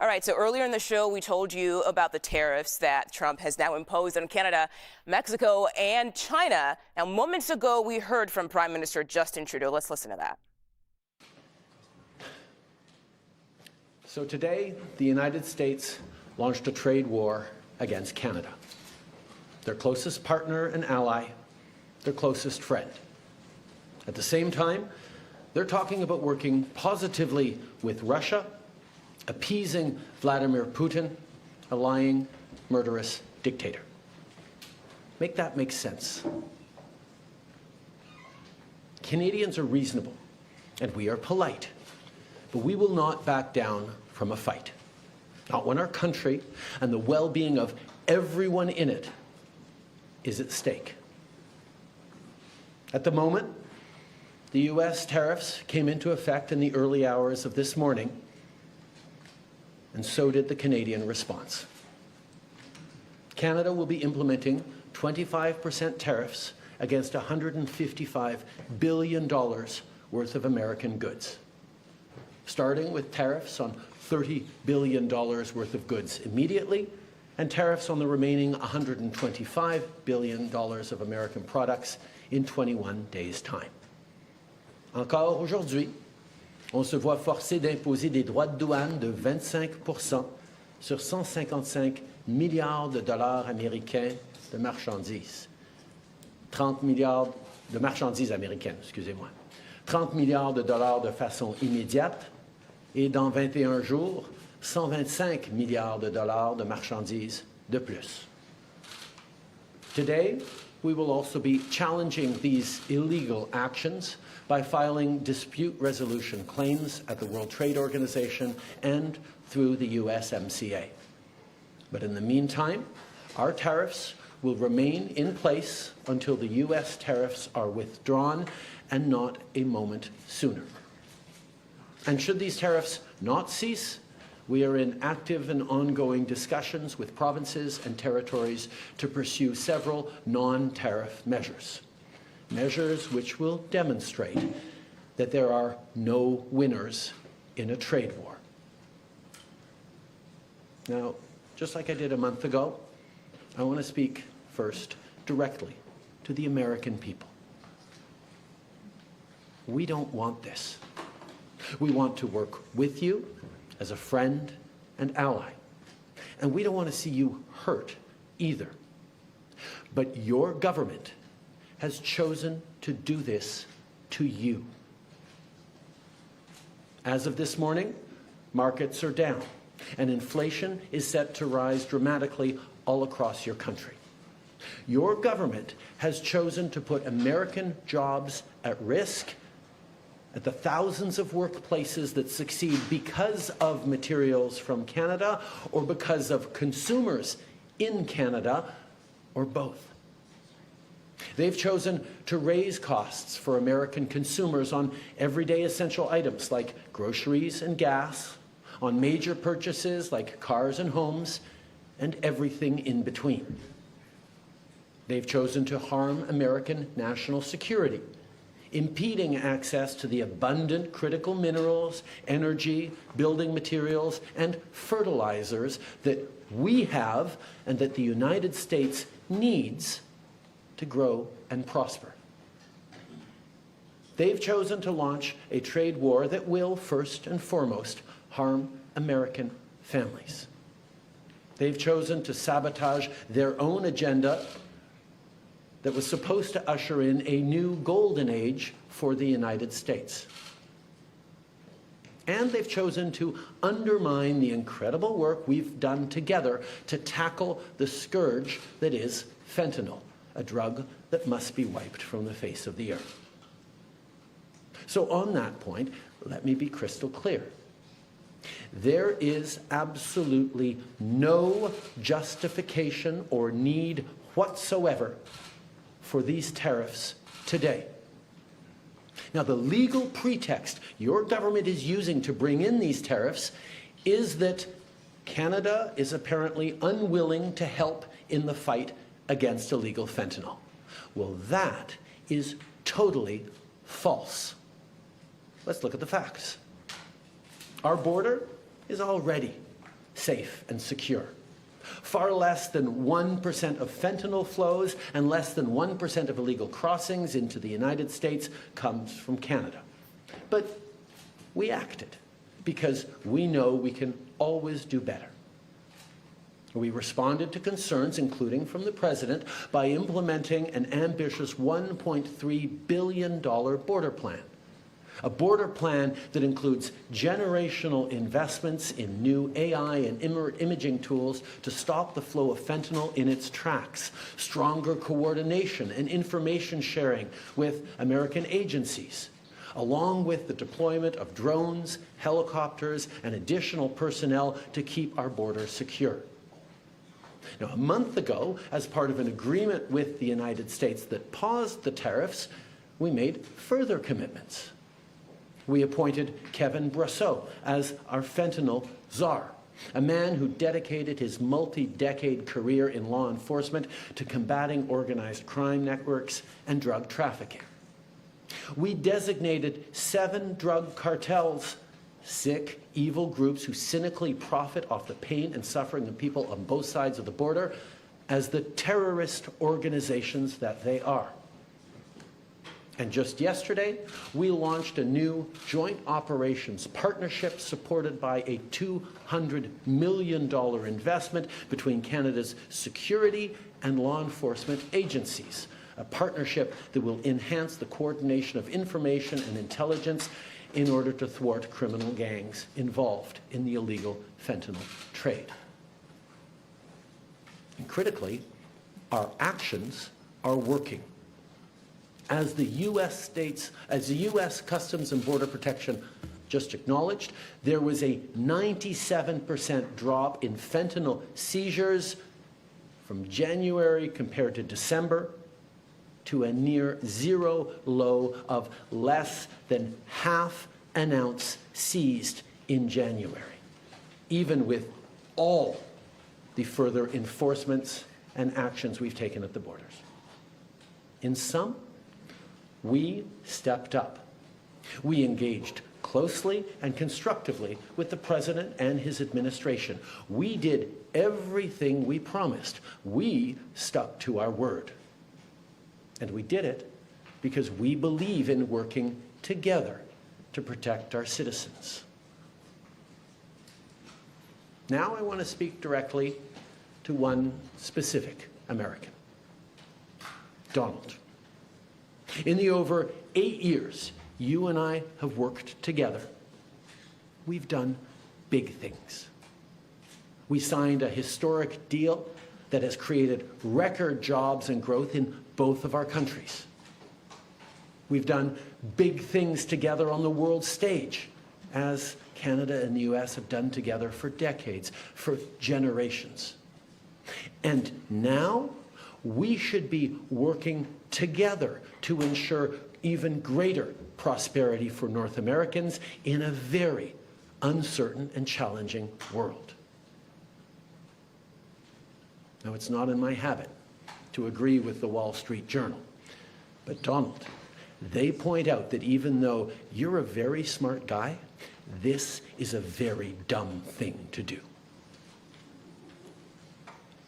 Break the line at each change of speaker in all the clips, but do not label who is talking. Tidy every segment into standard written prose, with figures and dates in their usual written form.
All right, so earlier in the show, we told you about the tariffs that Trump has now imposed on Canada, Mexico, and China. Now, moments ago, we heard from Prime Minister Justin Trudeau. Let's listen to that.
So today, the United States launched a trade war against Canada, their closest partner and ally, their closest friend. At the same time, they're talking about working positively with Russia, appeasing Vladimir Putin, a lying, murderous dictator. Make that make sense. Canadians are reasonable, and we are polite, but we will not back down from a fight. Not when our country and the well-being of everyone in it is at stake. At the moment, the U.S. tariffs came into effect in the early hours of this morning, and so did the Canadian response. Canada will be implementing 25% tariffs against $155 billion worth of American goods, starting with tariffs on $30 billion worth of goods immediately, and tariffs on the remaining $125 billion of American products in 21 days' time. Encore aujourd'hui, on se voit forcé d'imposer des droits de douane de 25% sur 155 milliards de dollars américains de marchandises. 30 milliards de marchandises américaines, excusez-moi. 30 milliards de dollars de façon immédiate et dans 21 jours, 125 milliards de dollars de marchandises de plus. Today, we will also be challenging these illegal actions by filing dispute resolution claims at the World Trade Organization and through the USMCA. But in the meantime, our tariffs will remain in place until the U.S. tariffs are withdrawn, and not a moment sooner. And should these tariffs not cease, we are in active and ongoing discussions with provinces and territories to pursue several non-tariff measures. Measures which will demonstrate that there are no winners in a trade war. Now, just like I did a month ago, I want to speak first directly to the American people. We don't want this. We want to work with you as a friend and ally. And we don't want to see you hurt either. But your government has chosen to do this to you. As of this morning, markets are down, and inflation is set to rise dramatically all across your country. Your government has chosen to put American jobs at risk, at the thousands of workplaces that succeed because of materials from Canada or because of consumers in Canada, or both. They've chosen to raise costs for American consumers on everyday essential items like groceries and gas, on major purchases like cars and homes, and everything in between. They've chosen to harm American national security, impeding access to the abundant critical minerals, energy, building materials, and fertilizers that we have and that the United States needs to grow and prosper. They've chosen to launch a trade war that will, first and foremost, harm American families. They've chosen to sabotage their own agenda that was supposed to usher in a new golden age for the United States. And they've chosen to undermine the incredible work we've done together to tackle the scourge that is fentanyl, a drug that must be wiped from the face of the earth. So on that point, let me be crystal clear. There is absolutely no justification or need whatsoever for these tariffs today. Now, the legal pretext your government is using to bring in these tariffs is that Canada is apparently unwilling to help in the fight against illegal fentanyl. Well, that is totally false. Let's look at the facts. Our border is already safe and secure. Far less than 1% of fentanyl flows and less than 1% of illegal crossings into the United States comes from Canada. But we acted because we know we can always do better. We responded to concerns, including from the President, by implementing an ambitious $1.3 billion border plan. A border plan that includes generational investments in new AI and imaging tools to stop the flow of fentanyl in its tracks, stronger coordination and information sharing with American agencies, along with the deployment of drones, helicopters, and additional personnel to keep our border secure. Now, a month ago, as part of an agreement with the United States that paused the tariffs, we made further commitments. We appointed Kevin Brasseau as our fentanyl czar, a man who dedicated his multi-decade career in law enforcement to combating organized crime networks and drug trafficking. We designated 7 drug cartels, sick, evil groups who cynically profit off the pain and suffering of people on both sides of the border, as the terrorist organizations that they are. And just yesterday, we launched a new joint operations partnership supported by a $200 million investment between Canada's security and law enforcement agencies, a partnership that will enhance the coordination of information and intelligence in order to thwart criminal gangs involved in the illegal fentanyl trade. And critically, our actions are working. As the U.S. Customs and Border Protection just acknowledged, there was a 97% drop in fentanyl seizures from January compared to December, to a near zero low of less than half an ounce seized in January, even with all the further enforcements and actions we've taken at the borders. In sum, we stepped up. We engaged closely and constructively with the President and his administration. We did everything we promised. We stuck to our word. And we did it because we believe in working together to protect our citizens. Now I want to speak directly to one specific American, Donald. In the over 8 years you and I have worked together, we've done big things. We signed a historic deal that has created record jobs and growth in both of our countries. We've done big things together on the world stage, as Canada and the US have done together for decades, for generations. And now we should be working together to ensure even greater prosperity for North Americans in a very uncertain and challenging world. Now, it's not in my habit to agree with the Wall Street Journal, but Donald, they point out that even though you're a very smart guy, this is a very dumb thing to do.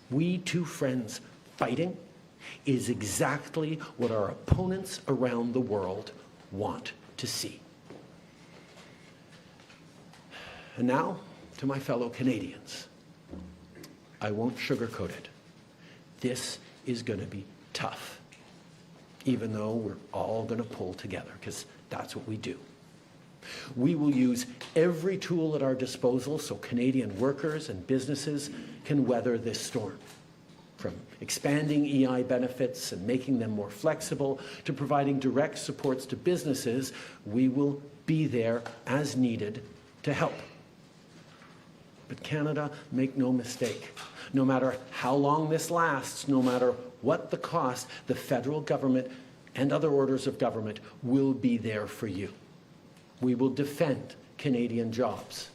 We two friends fighting is exactly what our opponents around the world want to see. And now, to my fellow Canadians, I won't sugarcoat it. This is going to be tough, even though we're all going to pull together, because that's what we do. We will use every tool at our disposal so Canadian workers and businesses can weather this storm. From expanding EI benefits and making them more flexible to providing direct supports to businesses, we will be there as needed to help. But Canada, make no mistake, no matter how long this lasts, no matter what the cost, the federal government and other orders of government will be there for you. We will defend Canadian jobs.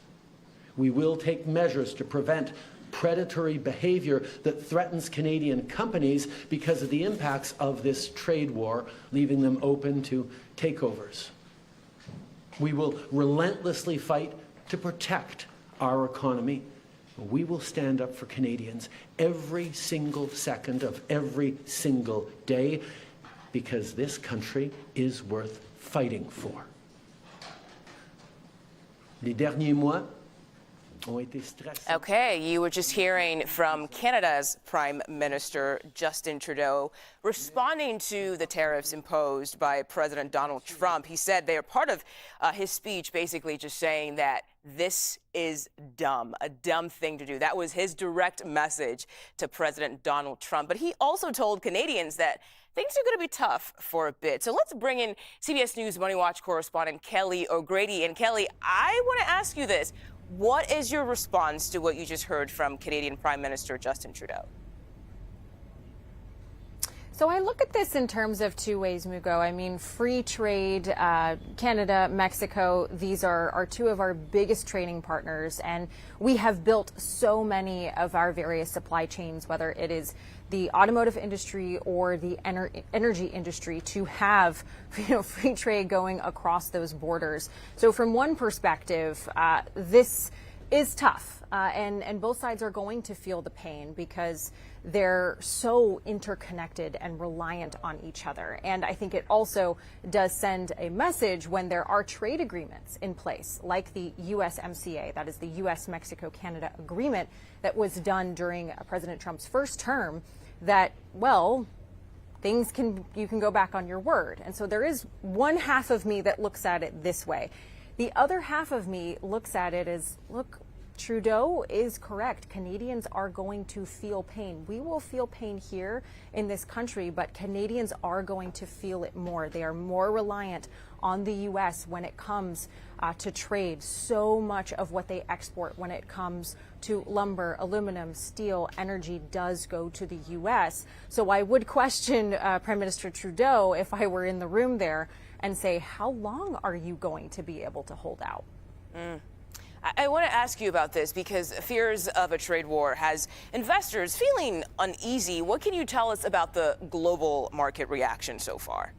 We will take measures to prevent predatory behavior that threatens Canadian companies because of the impacts of this trade war, leaving them open to takeovers. We will relentlessly fight to protect our economy We will stand up for Canadians every single second of every single day because this country is worth fighting for. Les derniers mois ont été stressants.
Okay, you were just hearing from Canada's Prime Minister Justin Trudeau responding to the tariffs imposed by President Donald Trump. He said they are part of his speech, basically just saying that this is dumb, a dumb thing to do. That was his direct message to President Donald Trump. But he also told Canadians that things are going to be tough for a bit. So let's bring in CBS News MoneyWatch correspondent Kelly O'Grady. And Kelly, I want to ask you this. What is your response to what you just heard from Canadian Prime Minister Justin Trudeau?
So I look at this in terms of two ways, Mugo. I mean, free trade, Canada, Mexico, these are two of our biggest trading partners. And we have built so many of our various supply chains, whether it is the automotive industry or the energy industry, to have free trade going across those borders. So from one perspective, this is tough, and both sides are going to feel the pain because they're so interconnected and reliant on each other. And I think it also does send a message when there are trade agreements in place, like the USMCA, that is the US-Mexico-Canada agreement that was done during President Trump's first term, that, well, you can go back on your word. And so there is one half of me that looks at it this way. The other half of me looks at it as, look, Trudeau is correct. Canadians are going to feel pain. We will feel pain here in this country, but Canadians are going to feel it more. They are more reliant on the U.S. when it comes to trade. So much of what they export when it comes to lumber, aluminum, steel, energy does go to the U.S. So I would question Prime Minister Trudeau if I were in the room there and say, how long are you going to be able to hold out?
I want to ask you about this because fears of a trade war has investors feeling uneasy. What can you tell us about the global market reaction so far?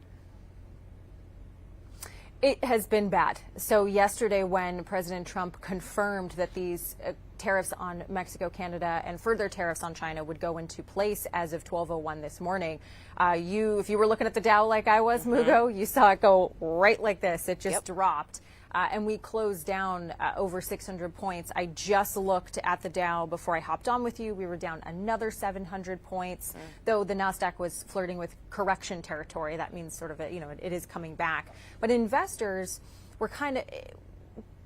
It has been bad. So yesterday, when President Trump confirmed that these tariffs on Mexico, Canada, and further tariffs on China would go into place as of 12:01 this morning, if you were looking at the Dow like I was, Mugo, you saw it go right like this. It just dropped. And we closed down over 600 points. I just looked at the Dow before I hopped on with you. We were down another 700 points, though the NASDAQ was flirting with correction territory. That means sort of, it is coming back. But investors were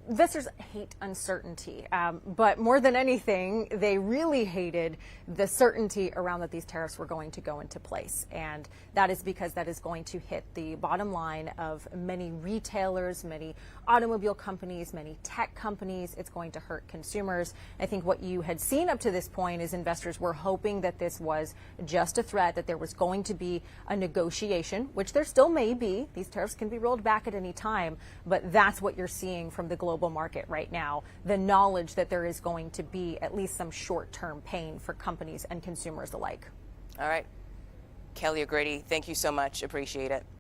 investors hate uncertainty, but more than anything, they really hated the certainty around that these tariffs were going to go into place. And that is because that is going to hit the bottom line of many retailers, many automobile companies, many tech companies. It's going to hurt consumers. I think what you had seen up to this point is investors were hoping that this was just a threat, that there was going to be a negotiation, which there still may be. These tariffs can be rolled back at any time, but that's what you're seeing from the global market right now, the knowledge that there is going to be at least some short-term pain for companies and consumers alike.
All right. Kelly O'Grady, thank you so much. Appreciate it.